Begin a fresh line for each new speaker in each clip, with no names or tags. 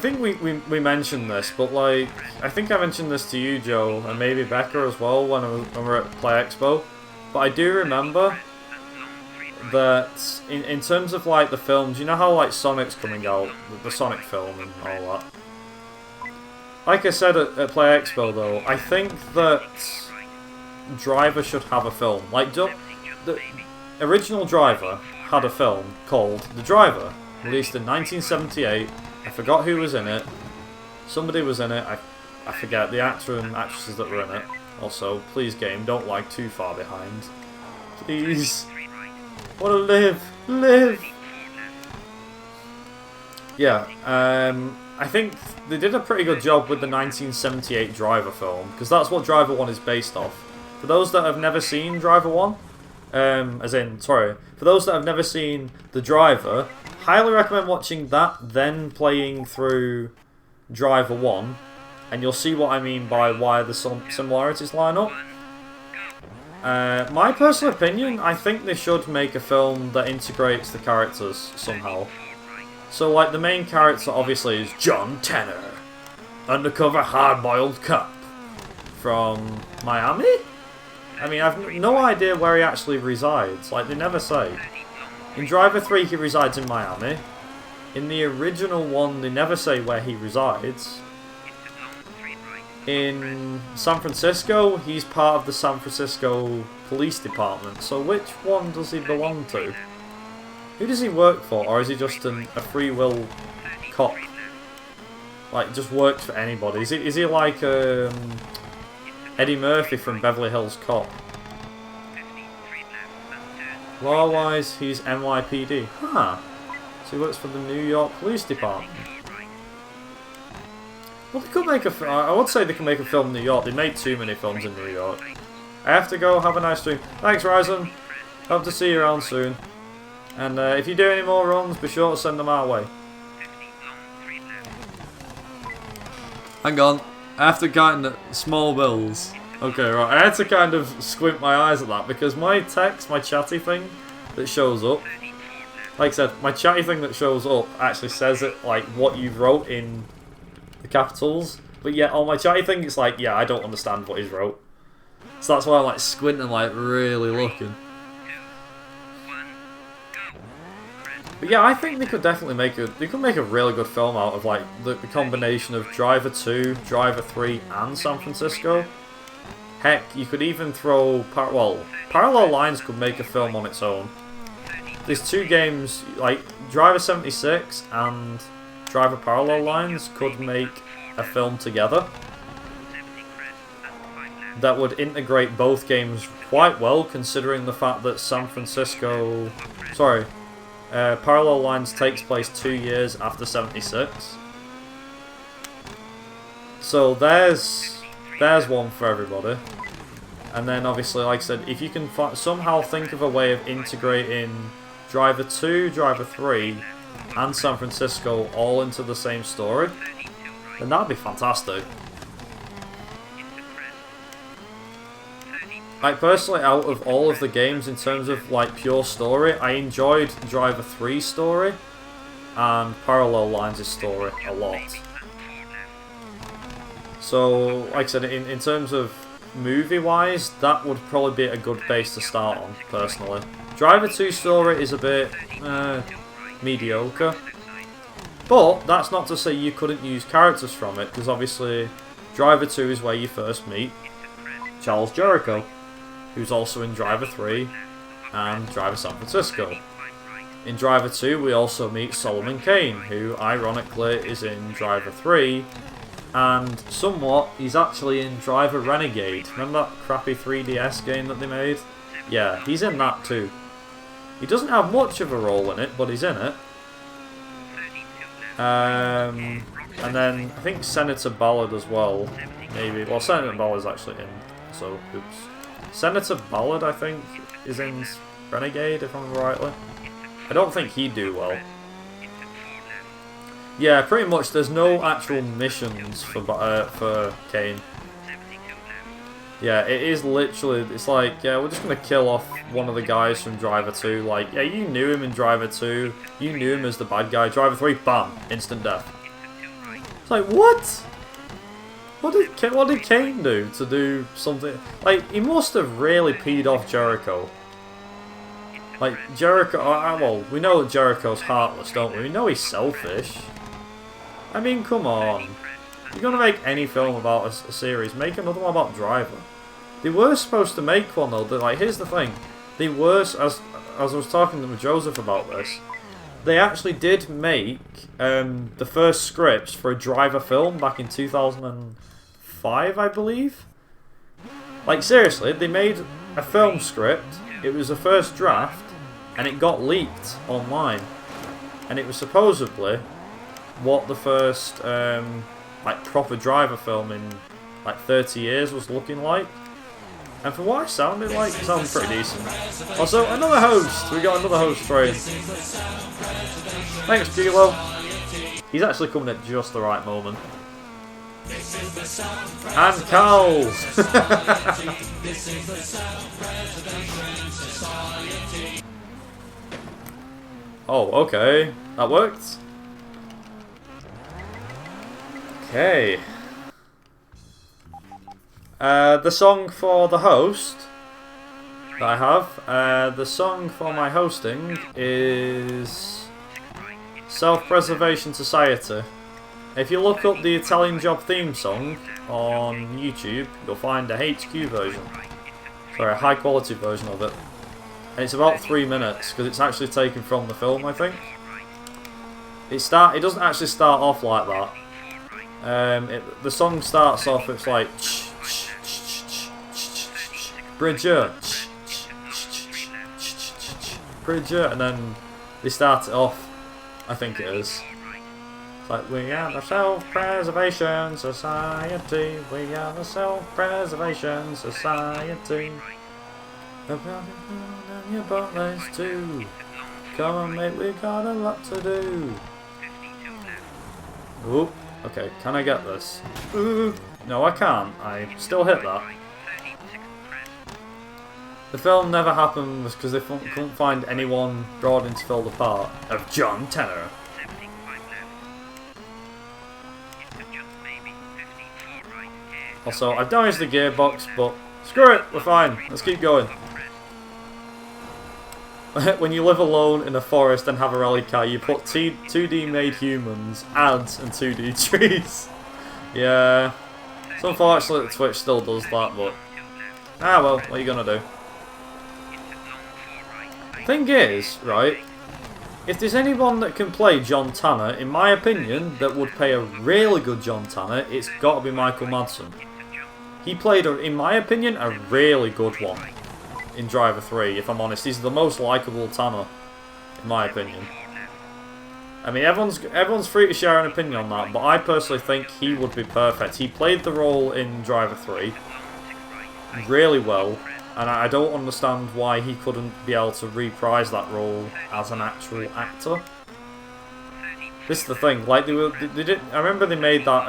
think we mentioned this, but like, I think I mentioned this to you, Joe, and maybe Becca as well when we were at Play Expo. But I do remember that in terms of like the films, you know how like Sonic's coming out, the Sonic film and all that. Like I said at Play Expo though, I think that Driver should have a film. Like, the original Driver had a film called The Driver, released in 1978. I forgot who was in it. Somebody was in it. I forget the actor and actresses that were in it. Also, please game, don't lag too far behind. Please. Wanna live. Live! Yeah, I think they did a pretty good job with the 1978 Driver film, because that's what Driver 1 is based off. For those that have never seen Driver 1, for those that have never seen The Driver, highly recommend watching that, then playing through Driver 1, and you'll see what I mean by why the similarities line up. My personal opinion, I think they should make a film that integrates the characters somehow. So, like, the main character obviously is John Tanner, undercover hard-boiled cop from Miami? I mean, I've no idea where he actually resides. Like, they never say. In Driver 3, he resides in Miami. In the original one, they never say where he resides. In San Francisco, he's part of the San Francisco Police Department. So which one does he belong to? Who does he work for? Or is he just a free will cop? Like, just works for anybody? Is he like Eddie Murphy from Beverly Hills Cop? Law-wise, he's NYPD. Huh. So he works for the New York Police Department. Well, they could make a film. I would say they can make a film in New York. They made too many films in New York. I have to go. Have a nice stream. Thanks, Ryzen. Hope to see you around soon. And if you do any more runs, be sure to send them our way. Hang on. I have to count the small bills. Okay, right. I had to kind of squint my eyes at that because my text, my chatty thing that shows up, like I said, my chatty thing that shows up actually says it like what you wrote in the capitals. But yeah, on my chatty thing, it's like, yeah, I don't understand what he's wrote. So that's why I'm like squinting, like really looking. But yeah, I think they could definitely make a really good film out of like the combination of Driver 2, Driver 3, and San Francisco. Heck, you could even throw Parallel Lines could make a film on its own. There's two games like Driver 76 and Driver Parallel Lines could make a film together that would integrate both games quite well, considering the fact that Parallel Lines takes place 2 years after 76. So there's one for everybody. And then obviously, like I said, if you can somehow think of a way of integrating Driver 2, Driver 3, and San Francisco all into the same story, then that'd be fantastic. Like, personally, out of all of the games in terms of like pure story, I enjoyed Driver 3's story and Parallel Lines' story a lot. So, like I said, in terms of movie-wise, that would probably be a good base to start on, personally. Driver 2's story is a bit mediocre. But that's not to say you couldn't use characters from it, because obviously Driver 2 is where you first meet Charles Jericho, who's also in Driver 3 and Driver San Francisco. In Driver 2 we also meet Solomon Kane, who ironically is in Driver 3, and somewhat he's actually in Driver Renegade. Remember that crappy 3DS game that they made? Yeah, he's in that too. He doesn't have much of a role in it, but he's in it. And then I think Senator Ballard as well, maybe. Well, Senator Ballard's actually in, so oops. Senator Ballard, I think, is in Renegade, if I remember rightly. I don't think he'd do well. Yeah, pretty much. There's no actual missions for Kane. Yeah, it is literally. It's like, yeah, we're just gonna kill off one of the guys from Driver 2. Like, yeah, you knew him in Driver 2. You knew him as the bad guy. Driver 3, bam, instant death. Like, what? What did Kane do to do something? Like, he must have really peed off Jericho. Like, Jericho... well, we know that Jericho's heartless, don't we? We know he's selfish. I mean, come on. If you're going to make any film about a series, make another one about Driver. They were supposed to make one, though. Like, here's the thing. They were... As I was talking to Joseph about this, they actually did make the first scripts for a Driver film back in 2005, I believe. Like, seriously, they made a film script. It was a first draft, and it got leaked online. And it was supposedly what the first like proper Driver film in like 30 years was looking like. And from what it sounded like, it sounded pretty decent. Also, another host! We got another host for him. Thanks, Gilo. He's actually coming at just the right moment. And Carl! Oh, okay. That worked. Okay. The song for the host that I have, the song for my hosting is Self-Preservation Society. If you look up the Italian Job theme song on YouTube, you'll find a HQ version. Sorry, a high quality version of it. And it's about 3 minutes, because it's actually taken from the film, I think. It doesn't actually start off like that. The song starts off, it's like... Bridger, Bridger, and then they start it off, I think it is. It's like, we are the Self-Preservation Society, we are the Self-Preservation Society. Your butlers too. Come on mate, we got a lot to do. Ooh, okay, can I get this? Ooh, no I can't, I still hit that. The film never happened was because they couldn't find anyone brought in to fill the part of John Tanner. Also, I've damaged the gearbox, but screw it, we're fine. Let's keep going. When you live alone in a forest and have a rally car, you put 2D made humans, ads, and 2D trees. Yeah. So unfortunately, Twitch still does that, but... ah well, what are you gonna do? Thing is, right, if there's anyone that can play John Tanner, in my opinion, that would play a really good John Tanner, it's got to be Michael Madsen. He played, in my opinion, a really good one in Driver 3, if I'm honest. He's the most likeable Tanner, in my opinion. I mean, everyone's free to share an opinion on that, but I personally think he would be perfect. He played the role in Driver 3 really well. And I don't understand why he couldn't be able to reprise that role as an actual actor. This is the thing, like they did. I remember they made that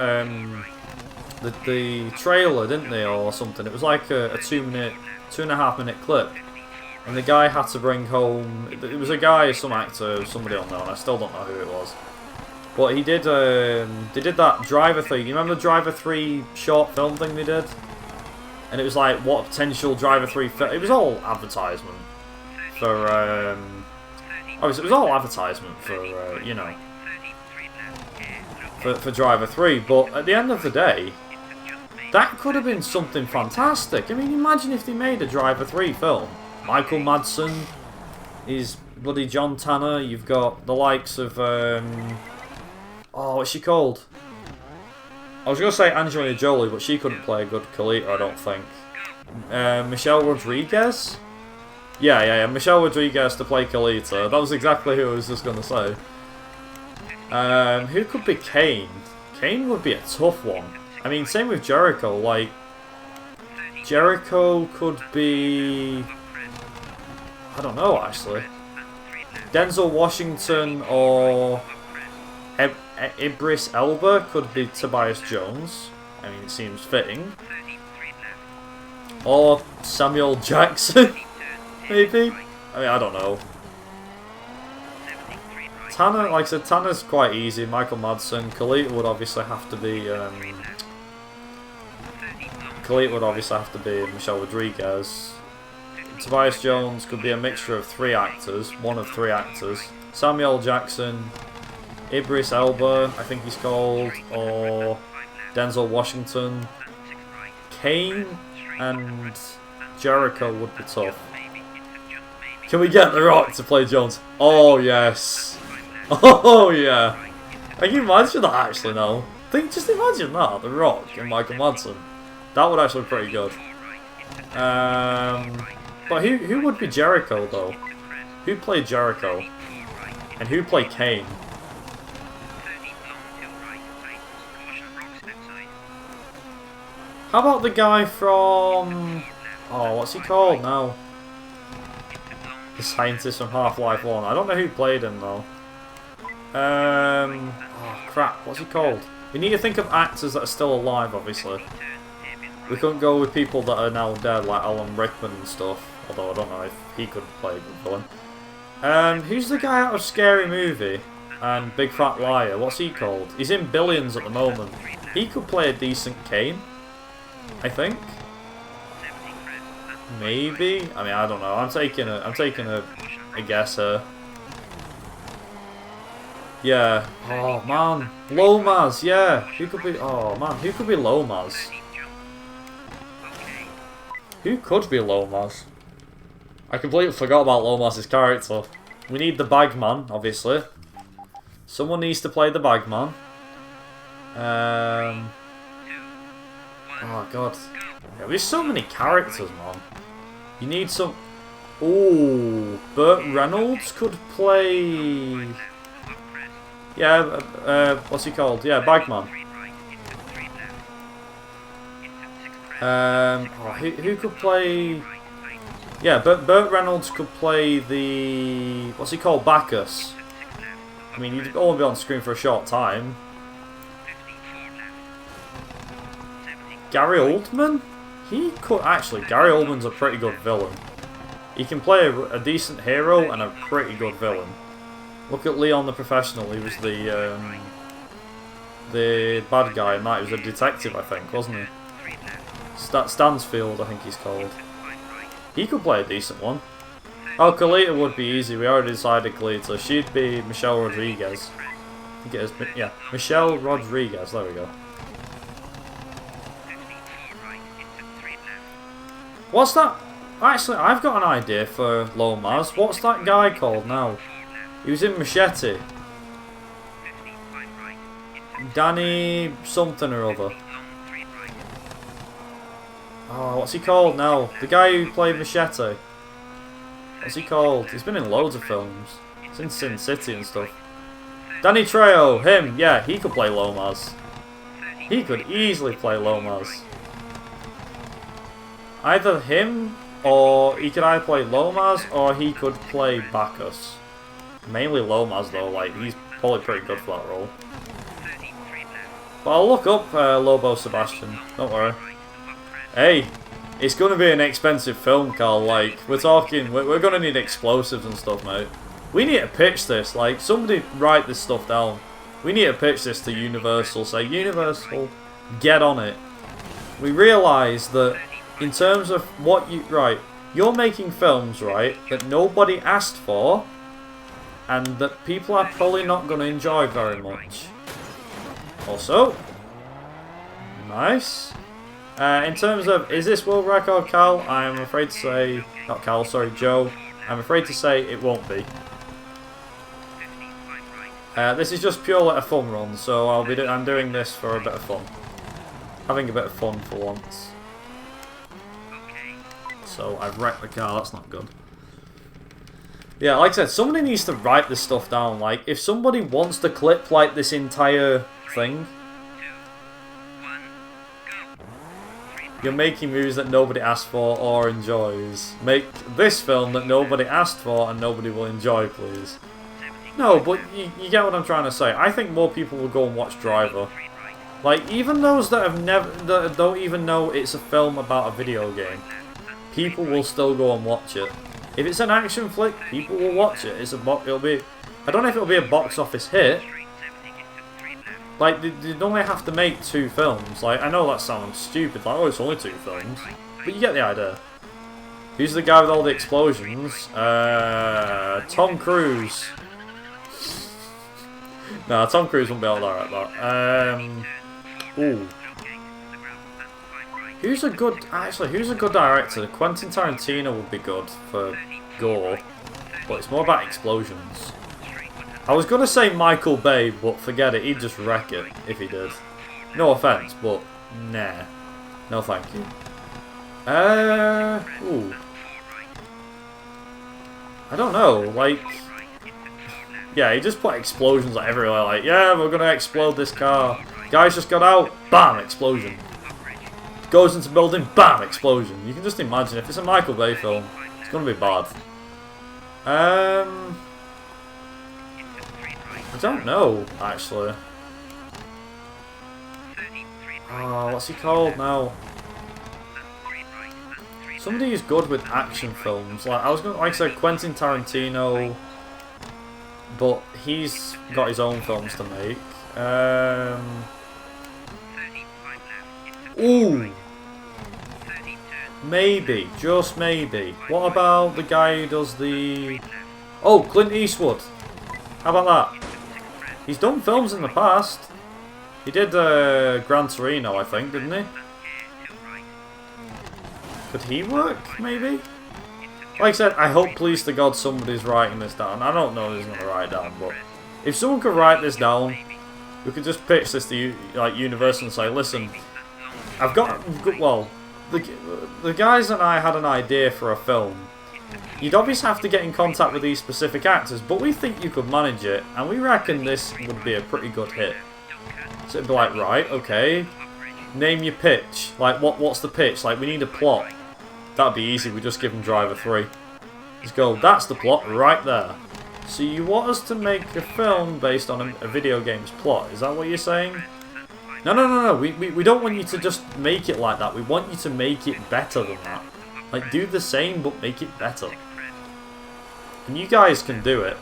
the trailer, didn't they, or something? It was like a 2.5 minute clip, and the guy had to bring home. It was a guy, some actor, somebody unknown. I still don't know who it was. But he did. They did that Driver 3. You remember the Driver 3 short film thing they did? And it was like, what a potential Driver 3 film. It was all advertisement for, it was all advertisement for, you know, for Driver 3. But at the end of the day, that could have been something fantastic. I mean, imagine if they made a Driver 3 film. Michael Madsen is bloody John Tanner. You've got the likes of, oh, what's she called? I was going to say Angelina Jolie, but she couldn't play a good Kalita, I don't think. Michelle Rodriguez? Yeah, Michelle Rodriguez to play Kalita. That was exactly who I was just going to say. Who could be Kane? Kane would be a tough one. I mean, same with Jericho. Like, Jericho could be... I don't know, actually. Denzel Washington or... Idris Elba could be Tobias Jones. I mean, it seems fitting. Or Samuel Jackson, maybe? I mean, I don't know. Tanner, like I said, Tanner's quite easy. Michael Madsen. Kalita would obviously have to be. Kalita would obviously have to be Michelle Rodriguez. Tobias Jones could be a mixture of 3 actors, one of 3 actors. Samuel Jackson, Idris Elba, I think he's called, or Denzel Washington. Kane and Jericho would be tough. Can we get The Rock to play Jones? Oh yes. Oh yeah. Can you imagine that actually now? Just imagine that, The Rock and Michael Madsen. That would actually be pretty good. But who would be Jericho though? Who played Jericho? And who played Kane? How about the guy from... Oh, what's he called now? The scientist from Half-Life 1. I don't know who played him though. Oh crap, what's he called? We need to think of actors that are still alive, obviously. We couldn't go with people that are now dead, like Alan Rickman and stuff. Although I don't know if he could play a good villain. Who's the guy out of Scary Movie and Big Fat Liar? What's he called? He's in Billions at the moment. He could play a decent Kane, I think. Maybe. I mean, I don't know. I'm taking a guess here. Yeah. Oh man, Lomas. Yeah. Who could be? Oh man, who could be Lomas? Who could be Lomas? I completely forgot about Lomas' character. We need the Bagman, obviously. Someone needs to play the Bagman. Oh god. Yeah, there's so many characters, man. You need some... Ooh, Burt Reynolds could play... Yeah, what's he called? Yeah, Bagman. Who could play... Yeah, Burt Reynolds could play the... What's he called? Bacchus. I mean, you'd only be on screen for a short time. Gary Oldman? He could... Actually, Gary Oldman's a pretty good villain. He can play a decent hero and a pretty good villain. Look at Leon the Professional. He was the bad guy in that. He was a detective, I think, wasn't he? Stansfield, I think he's called. He could play a decent one. Oh, Kalita would be easy. We already decided Kalita. She'd be Michelle Rodriguez. I think it is, yeah, Michelle Rodriguez. There we go. What's that? Actually, I've got an idea for Lomas. What's that guy called now? He was in Machete. Danny something or other. Oh, what's he called now? The guy who played Machete. What's he called? He's been in loads of films. He's in Sin City and stuff. Danny Trejo, him, yeah, he could play Lomas. He could easily play Lomas. Either him, or he could either play Lomas, or he could play Bacchus. Mainly Lomas though, like, he's probably pretty good for that role. But I'll look up Lobo Sebastian, don't worry. Hey, it's going to be an expensive film, Carl, like, we're talking, we're going to need explosives and stuff, mate. We need to pitch this, like, somebody write this stuff down. We need to pitch this to Universal, say, Universal, get on it. We realise that, in terms of what you, right, you're making films, right, that nobody asked for, and that people are probably not going to enjoy very much. Also, nice. In terms of, is this world record, Cal? I'm afraid to say, not Cal, sorry, Joe. I'm afraid to say it won't be. This is just purely a fun run, so I'm doing this for a bit of fun. Having a bit of fun for once. So I've wrecked the car, that's not good. Yeah, like I said, somebody needs to write this stuff down. Like, if somebody wants to clip, like, this entire thing... You're making movies that nobody asked for or enjoys. Make this film that nobody asked for and nobody will enjoy, please. No, but you get what I'm trying to say. I think more people will go and watch Driver. Like, even those that have that don't even know it's a film about a video game, people will still go and watch it. If it's an action flick, people will watch it. It'll be I don't know if it'll be a box office hit. Like, they normally have to make 2 films. Like, I know that sounds stupid, like, oh, it's only 2 films. But you get the idea. Who's the guy with all the explosions? Tom Cruise. No, Tom Cruise won't be able to direct that. Ooh. Who's a good director? Quentin Tarantino would be good for gore, but it's more about explosions. I was gonna say Michael Bay, but forget it, he'd just wreck it if he did. No offense, but nah. No thank you. Ooh. I don't know, like... Yeah, he just put explosions like everywhere, like, yeah, we're gonna explode this car. Guys just got out, bam, explosion. Goes into building, bam, explosion. You can just imagine, if it's a Michael Bay film, it's gonna be bad. I don't know, actually. Oh, what's he called now? Somebody who's good with action films. Like I said, Quentin Tarantino, but he's got his own films to make. Ooh, maybe, just maybe. What about the guy who does the? Oh, Clint Eastwood. How about that? He's done films in the past. He did Gran Torino, I think, didn't he? Could he work, maybe? Like I said, I hope, please to God, somebody's writing this down. I don't know who's going to write it down, but if someone could write this down, we could just pitch this to like Universal and say, listen, I've got, well, the guys and I had an idea for a film. You'd obviously have to get in contact with these specific actors, but we think you could manage it, and we reckon this would be a pretty good hit. So it'd be like, right, okay, name your pitch. Like, what's the pitch? Like, we need a plot. That'd be easy, we just give them Driver 3. Just go, that's the plot right there. So you want us to make a film based on a video game's plot, is that what you're saying? No, we don't want you to just make it like that, we want you to make it better than that. Like, do the same, but make it better. And you guys can do it.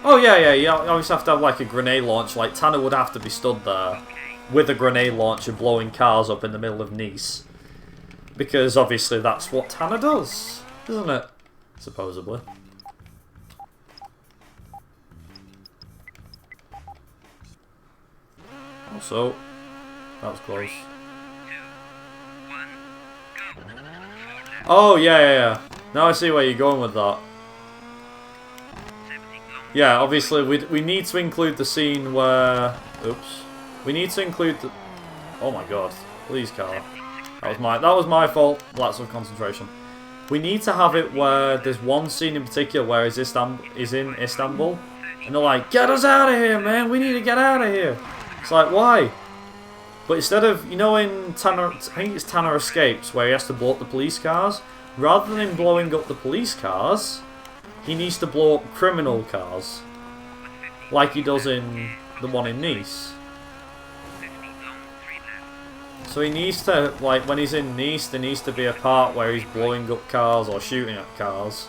Oh yeah, you obviously have to have like a grenade launch, like Tanner would have to be stood there with a grenade launcher blowing cars up in the middle of Nice. Because obviously that's what Tanner does, isn't it? Supposedly. Also, that was close. Oh, yeah. Now I see where you're going with that. Yeah, obviously we need to include the scene where... Oops. We need to include the... Oh my god. Please, car. That was my fault. Lots of concentration. We need to have it where there's one scene in particular where he's in Istanbul. And they're like, get us out of here, man. We need to get out of here. It's like, why? But instead of, you know, in Tanner, I think it's Tanner Escapes, where he has to blow up the police cars. Rather than blowing up the police cars, he needs to blow up criminal cars. Like he does in the one in Nice. So he needs to, like, when he's in Nice, there needs to be a part where he's blowing up cars or shooting at cars.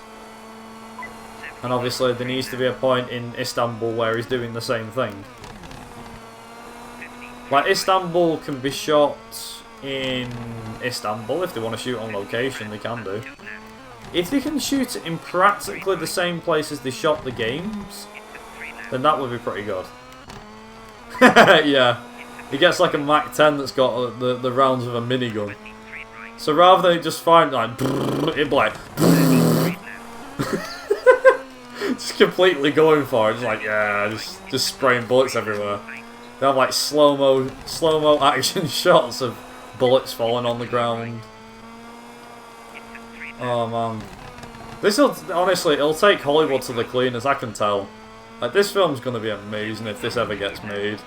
And obviously there needs to be a point in Istanbul where he's doing the same thing. Like, Istanbul can be shot in Istanbul. If they want to shoot on location, they can do. If they can shoot it in practically the same place as they shot the games, then that would be pretty good. Yeah. He gets like a MAC-10 that's got the rounds of a minigun. So rather than just find like, it'd be like, just completely going for it. Just like, yeah, just spraying bullets everywhere. They have like slow-mo action shots of bullets falling on the ground. Oh man. Honestly, it'll take Hollywood to the cleaners, I can tell. Like, this film's gonna be amazing if this ever gets made.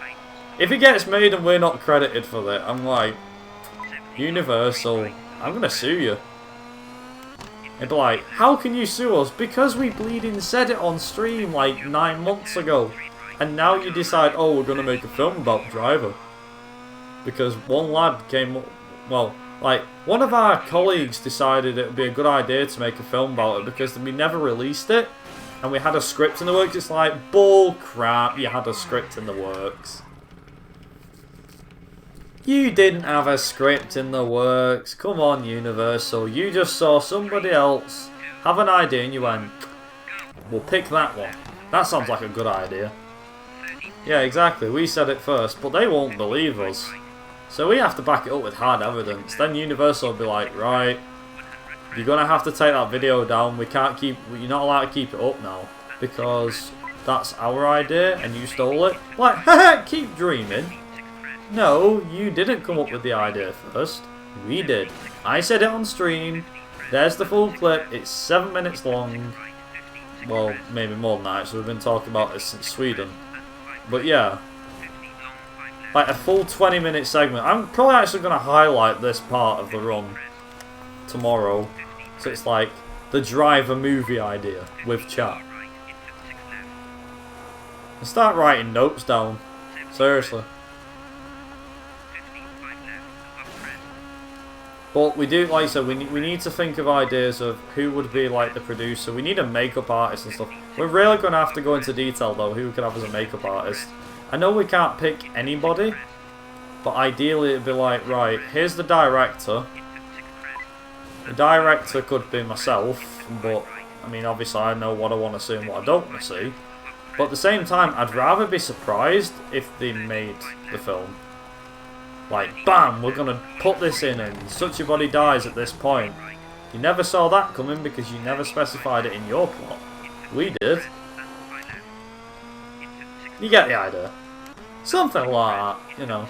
If it gets made and we're not credited for that, I'm like, Universal, I'm gonna sue you. It'd be like, how can you sue us? Because we bleeding said it on stream like 9 months ago. And now you decide, oh, we're gonna make a film about Driver. Because one lad came, well, like, one of our colleagues decided it would be a good idea to make a film about it because we never released it. and we had a script in the works. It's like, bull crap, you had a script in the works. You didn't have a script in the works. Come on, Universal. You just saw somebody else have an idea and you went, we'll pick that one. That sounds like a good idea. Yeah, exactly. We said it first, but they won't believe us. So we have to back it up with hard evidence. Then Universal will be like, right, you're going to have to take that video down. We can't keep, you're not allowed to keep it up now. Because that's our idea and you stole it. Like, haha, keep dreaming. No, you didn't come up with the idea first. We did. I said it on stream. There's the full clip. It's 7 minutes long. Well, maybe more than that, so we've been talking about this since Sweden. But yeah. Like a full 20-minute segment. I'm probably actually going to highlight this part of the run tomorrow. So it's like the driver movie idea with chat. And start writing notes down. Seriously. But we do, like I said, we need to think of ideas of who would be like the producer. We need a makeup artist and stuff. We're really going to have to go into detail though, who we can have as a makeup artist. I know we can't pick anybody, but ideally it'd be like, right, here's the director. The director could be myself, but, I mean, obviously I know what I want to see and what I don't want to see. But at the same time, I'd rather be surprised if they made the film. Like, bam, we're going to put this in and such a body dies at this point. You never saw that coming because you never specified it in your plot. We did. You get the idea. Something like that, you know.